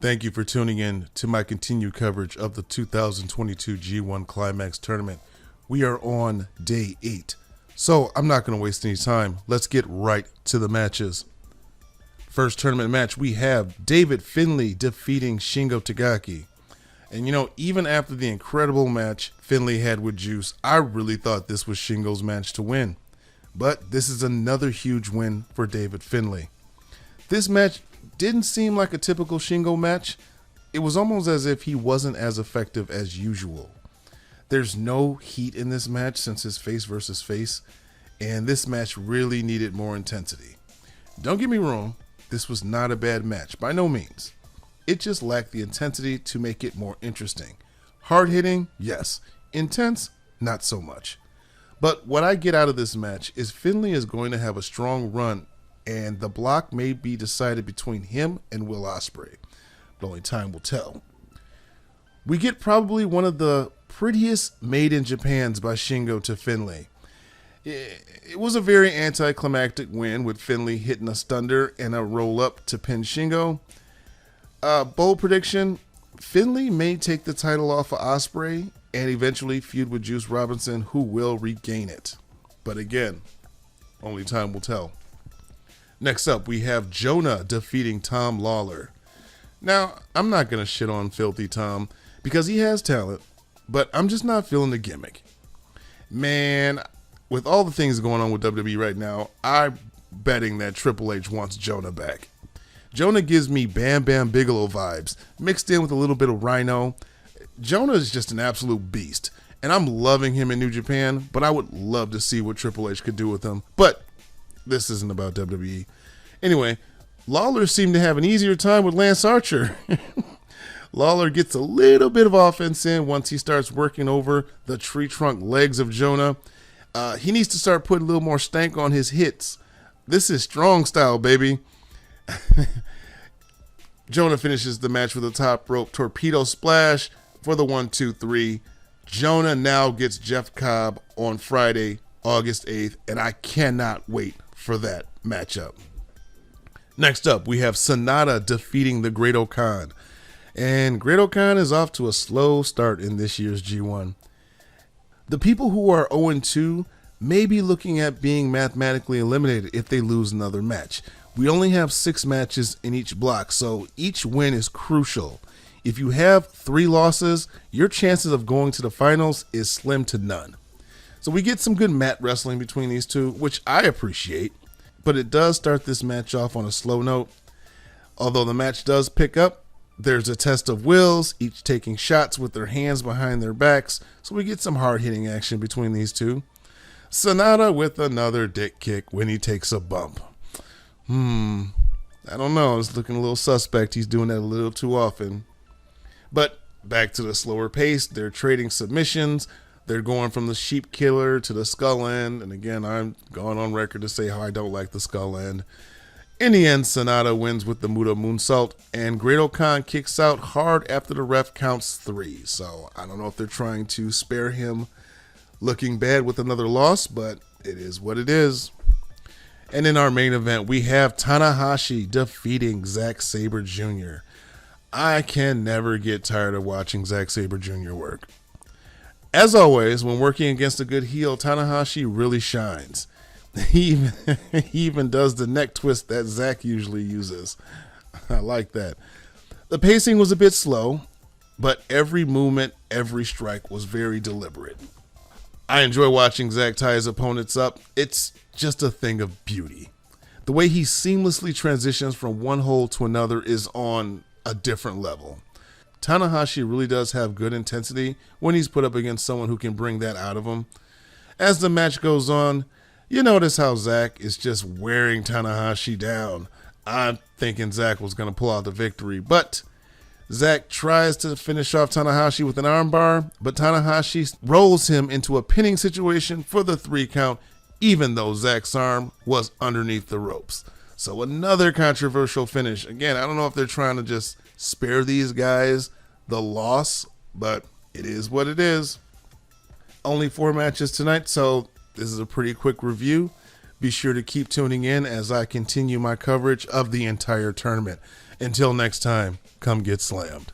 Thank you for tuning in to my continued coverage of the 2022 G1 Climax Tournament. We are on day 8, so I'm not going to waste any time. Let's get right to the matches. First tournament match, we have David Finley defeating Shingo Tagaki. And you know, even after the incredible match Finley had with Juice, I really thought this was Shingo's match to win. But this is another huge win for David Finley. This match didn't seem like a typical Shingo match. It was almost as if he wasn't as effective as usual. There's no heat in this match since his face versus face, and this match really needed more intensity. Don't get me wrong, this was not a bad match, by no means. It just lacked the intensity to make it more interesting. Hard hitting, yes. Intense, not so much. But what I get out of this match is Finley is going to have a strong run, and the block may be decided between him and Will Ospreay. But only time will tell. We get probably one of the prettiest made in Japans by Shingo to Finley. It was a very anticlimactic win with Finley hitting a stunner and a roll up to pin Shingo. Bold prediction, Finley may take the title off of Ospreay and eventually feud with Juice Robinson, who will regain it. But again, only time will tell. Next up, we have Jonah defeating Tom Lawler. Now, I'm not going to shit on Filthy Tom because he has talent, but I'm just not feeling the gimmick. Man, with all the things going on with WWE right now, I'm betting that Triple H wants Jonah back. Jonah gives me Bam Bam Bigelow vibes, mixed in with a little bit of Rhino. Jonah is just an absolute beast, and I'm loving him in New Japan, but I would love to see what Triple H could do with him. But this isn't about WWE. Anyway, Lawler seemed to have an easier time with Lance Archer. Lawler gets a little bit of offense in once he starts working over the tree trunk legs of Jonah. He needs to start putting a little more stank on his hits. This is strong style, baby. Jonah finishes the match with a top rope torpedo splash for the 1-2-3. Jonah now gets Jeff Cobb on Friday, August 8th, and I cannot wait for that matchup. Next up, we have SANADA defeating the Great-O-Kahn. And Great-O-Kahn is off to a slow start in this year's G1. The people who are 0-2 may be looking at being mathematically eliminated if they lose another match. We only have 6 matches in each block, so each win is crucial. If you have 3 losses, your chances of going to the finals is slim to none. So we get some good mat wrestling between these two, which I appreciate, but it does start this match off on a slow note. Although the match does pick up, there's a test of wills, each taking shots with their hands behind their backs, so we get some hard-hitting action between these two. SANADA with another dick kick when he takes a bump. I don't know, it's looking a little suspect. He's doing that a little too often. But back to the slower pace, they're trading submissions. They're going from the sheep killer to the skull end. And again, I'm going on record to say how I don't like the skull end. In the end, SANADA wins with the Muda Moonsault, and Great-O-Kahn kicks out hard after the ref counts 3. So I don't know if they're trying to spare him looking bad with another loss, but it is what it is. And in our main event, we have Tanahashi defeating Zack Sabre Jr. I can never get tired of watching Zack Sabre Jr. work. As always, when working against a good heel, Tanahashi really shines. He even does the neck twist that Zack usually uses. I like that. The pacing was a bit slow, but every movement, every strike was very deliberate. I enjoy watching Zack tie his opponents up. It's just a thing of beauty. The way he seamlessly transitions from one hold to another is on a different level. Tanahashi really does have good intensity when he's put up against someone who can bring that out of him. As the match goes on, you notice how Zack is just wearing Tanahashi down. I'm thinking Zack was going to pull out the victory, but Zack tries to finish off Tanahashi with an armbar, but Tanahashi rolls him into a pinning situation for the 3 count, even though Zack's arm was underneath the ropes. So another controversial finish. Again, I don't know if they're trying to just spare these guys the loss, but it is what it is. Only 4 matches tonight, so this is a pretty quick review. Be sure to keep tuning in as I continue my coverage of the entire tournament. Until next time, come get slammed.